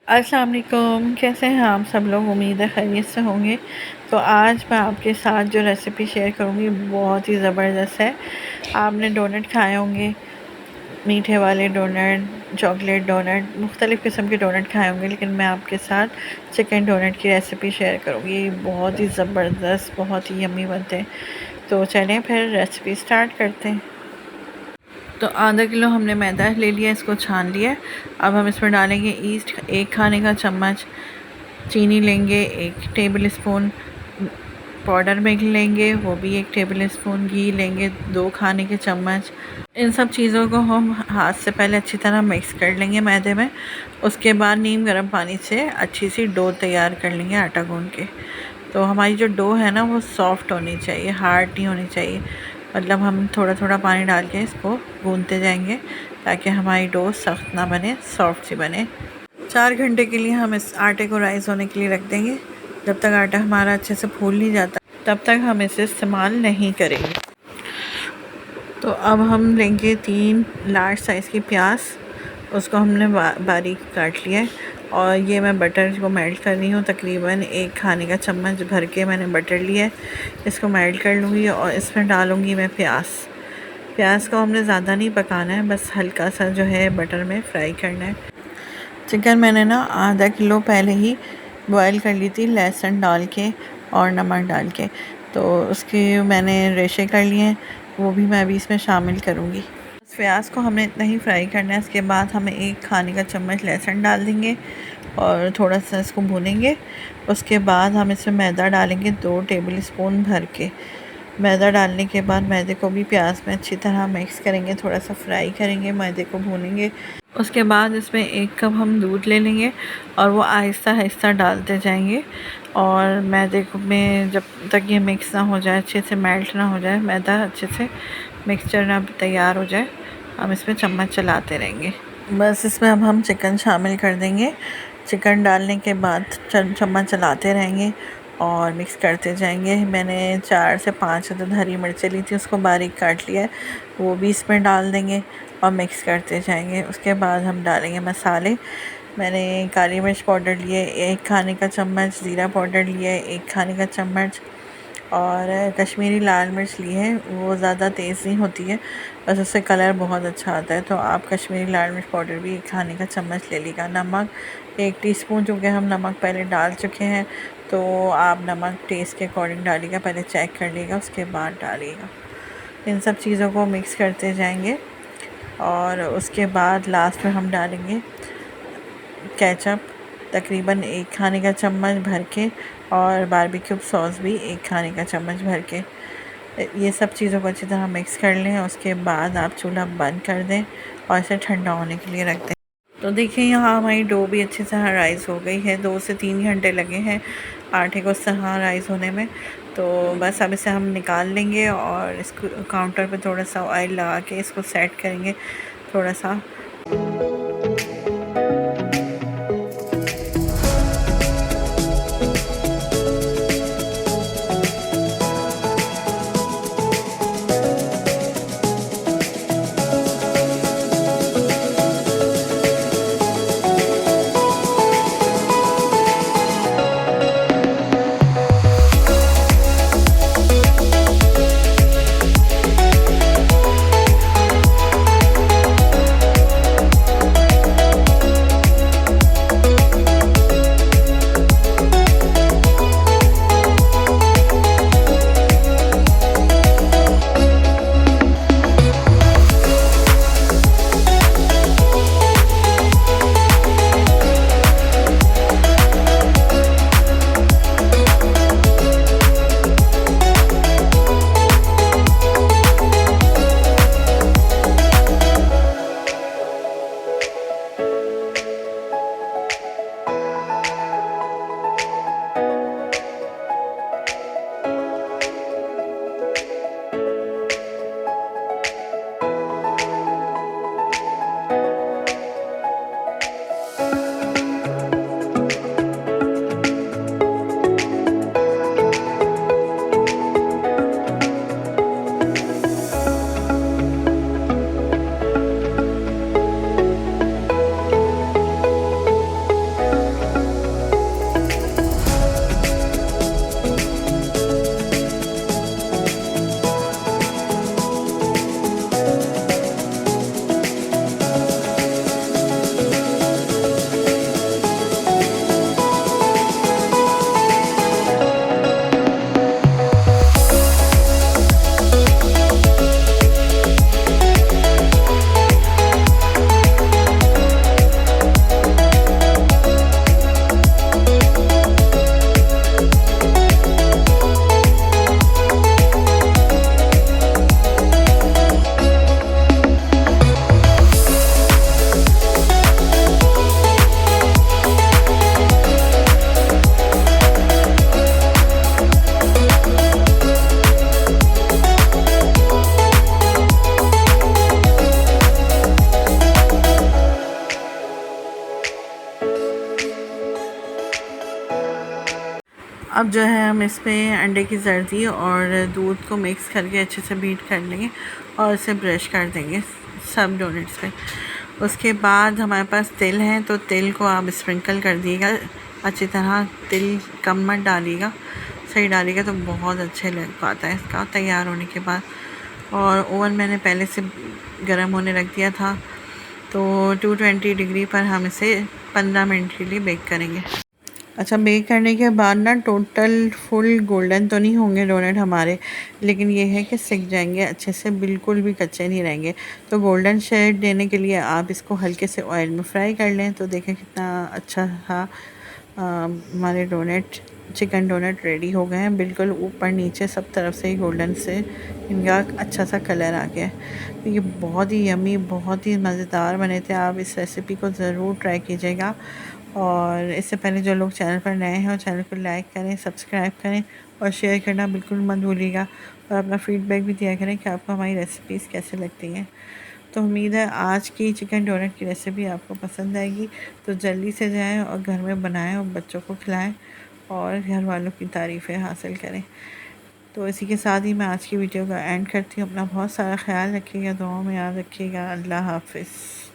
अस्सलाम वालेकुम, कैसे हैं आप सब लोग। उम्मीद है खैरियत से होंगे। तो आज मैं आपके साथ जो रेसिपी शेयर करूँगी बहुत ही ज़बरदस्त है। आपने डोनट खाए होंगे, मीठे वाले डोनट, चॉकलेट डोनट, मुख्तलिफ़ किस्म के डोनट खाए होंगे, लेकिन मैं आपके साथ चिकन डोनट की रेसिपी शेयर करूँगी। बहुत ही ज़बरदस्त, बहुत ही यम्मी बनते हैं। तो चलें फिर रेसिपी स्टार्ट करते हैं। तो आधा किलो हमने मैदा ले लिया, इसको छान लिया। अब हम इसमें डालेंगे ईस्ट 1 खाने का चम्मच, चीनी लेंगे 1 टेबल स्पून, पाउडर मिल्क लेंगे वो भी 1 टेबल स्पून, घी लेंगे 2 खाने के चम्मच। इन सब चीज़ों को हम हाथ से पहले अच्छी तरह मिक्स कर लेंगे मैदे में। उसके बाद नीम गर्म पानी से अच्छी सी डो तैयार कर लेंगे आटा गूँध के। तो हमारी जो डो है ना वो सॉफ़्ट होनी चाहिए, हार्ड नहीं होनी चाहिए। मतलब हम थोड़ा थोड़ा पानी डाल के इसको गूँथते जाएंगे ताकि हमारी डो सख्त ना बने, सॉफ्ट सी बने। 4 घंटे के लिए हम इस आटे को राइस होने के लिए रख देंगे। जब तक आटा हमारा अच्छे से फूल नहीं जाता तब तक हम इसे इस्तेमाल नहीं करेंगे। तो अब हम लेंगे 3 लार्ज साइज़ की प्याज, उसको हमने बारीक काट लिया है। और ये मैं बटर को मेल्ट कर रही हूँ, तकरीबन 1 खाने का चम्मच भर के मैंने बटर लिया है। इसको मेल्ट कर लूँगी और इसमें डालूँगी मैं प्याज को हमने ज़्यादा नहीं पकाना है, बस हल्का सा जो है बटर में फ्राई करना है। चिकन मैंने ना आधा किलो पहले ही बॉयल कर ली थी, लहसुन डाल के और नमक डाल के। तो उसके मैंने रेशे कर लिए हैं, वो भी मैं अभी इसमें शामिल करूँगी। प्याज को हमें इतना ही फ्राई करना है। इसके बाद हमें 1 खाने का चम्मच लहसुन डाल देंगे और थोड़ा सा इसको भूनेंगे। उसके बाद हम इसमें मैदा डालेंगे 2 टेबल स्पून भर के। मैदा डालने के बाद मैदे को भी प्याज में अच्छी तरह मिक्स करेंगे, थोड़ा सा फ्राई करेंगे, मैदे को भूनेंगे। उसके बाद इसमें 1 कप हम दूध ले लेंगे और वो आहिस्ता आहिस्ता डालते जाएंगे। और मैदे को में जब तक ये मिक्स ना हो जाए, अच्छे से मेल्ट ना हो जाए, मैदा अच्छे से मिक्सचर ना तैयार हो जाए, हम इसमें चम्मच चलाते रहेंगे। बस इसमें अब हम चिकन शामिल कर देंगे। चिकन डालने के बाद चम्मच चलाते रहेंगे और मिक्स करते जाएंगे। मैंने 4 से 5 अदद हरी मिर्चें ली थी, उसको बारीक काट लिया है, वो भी इसमें डाल देंगे और मिक्स करते जाएंगे। उसके बाद हम डालेंगे मसाले। मैंने काली मिर्च पाउडर लिए 1 खाने का चम्मच, ज़ीरा पाउडर लिया है 1 खाने का चम्मच और कश्मीरी लाल मिर्च ली है। वो ज़्यादा तेज़ नहीं होती है, बस उससे कलर बहुत अच्छा आता है। तो आप कश्मीरी लाल मिर्च पाउडर भी 1 खाने का चम्मच ले लीजिएगा। नमक 1 टीस्पून, चूँकि हम नमक पहले डाल चुके हैं तो आप नमक टेस्ट के अकॉर्डिंग डालिएगा, पहले चेक कर लीजिएगा उसके बाद डालिएगा। इन सब चीज़ों को मिक्स करते जाएंगे और उसके बाद लास्ट में हम डालेंगे केचप, तकरीबन 1 खाने का चम्मच भर के, और बारबेक्यू सॉस भी 1 खाने का चम्मच भर के। ये सब चीज़ों को अच्छी तरह मिक्स कर लें। उसके बाद आप चूल्हा बंद कर दें और इसे ठंडा होने के लिए रख दें। तो देखिए यहाँ हमारी डो भी अच्छी तरह राइस हो गई है। 2 से 3 घंटे लगे हैं आटे को इस तरह राइस होने में। तो बस अब इसे हम निकाल लेंगे और इसको काउंटर पे थोड़ा सा ऑयल लगा के इसको सेट करेंगे थोड़ा सा। अब जो है हम इस पे अंडे की जर्दी और दूध को मिक्स करके अच्छे से बीट कर लेंगे और इसे ब्रश कर देंगे सब डोनट्स पे। उसके बाद हमारे पास तिल है, तो तिल को आप स्प्रिंकल कर दिएगा अच्छी तरह। तिल कम मत डालिएगा, सही डालिएगा तो बहुत अच्छे लग पाता है इसका तैयार होने के बाद। और ओवन मैंने पहले से गर्म होने रख दिया था, तो 220 डिग्री पर हम इसे 15 मिनट के लिए बेक करेंगे। अच्छा, बेक करने के बाद ना टोटल फुल गोल्डन तो नहीं होंगे डोनट हमारे, लेकिन ये है कि सिक जाएंगे अच्छे से, बिल्कुल भी कच्चे नहीं रहेंगे। तो गोल्डन शेड देने के लिए आप इसको हल्के से ऑयल में फ्राई कर लें। तो देखें कितना अच्छा था हमारे डोनट, चिकन डोनट रेडी हो गए हैं। बिल्कुल ऊपर नीचे सब तरफ से ही गोल्डन से इनका अच्छा सा कलर आ गया है। तो ये बहुत ही यमी, बहुत ही मज़ेदार बने थे। आप इस रेसिपी को ज़रूर ट्राई कीजिएगा। और इससे पहले जो लोग चैनल पर नए हैं, और चैनल को लाइक करें, सब्सक्राइब करें और शेयर करना बिल्कुल मत भूलिएगा। और अपना फ़ीडबैक भी दिया करें कि आपको हमारी रेसिपीज़ कैसे लगती हैं। तो उम्मीद है आज की चिकन डोनट की रेसिपी आपको पसंद आएगी। तो जल्दी से जाएं और घर में बनाएं और बच्चों को खिलाएं और घर वालों की तारीफ़ें हासिल करें। तो इसी के साथ ही मैं आज की वीडियो का एंड करती हूँ। अपना बहुत सारा ख्याल रखिएगा, दुआओं में याद रखिएगा। अल्लाह हाफ़िज़।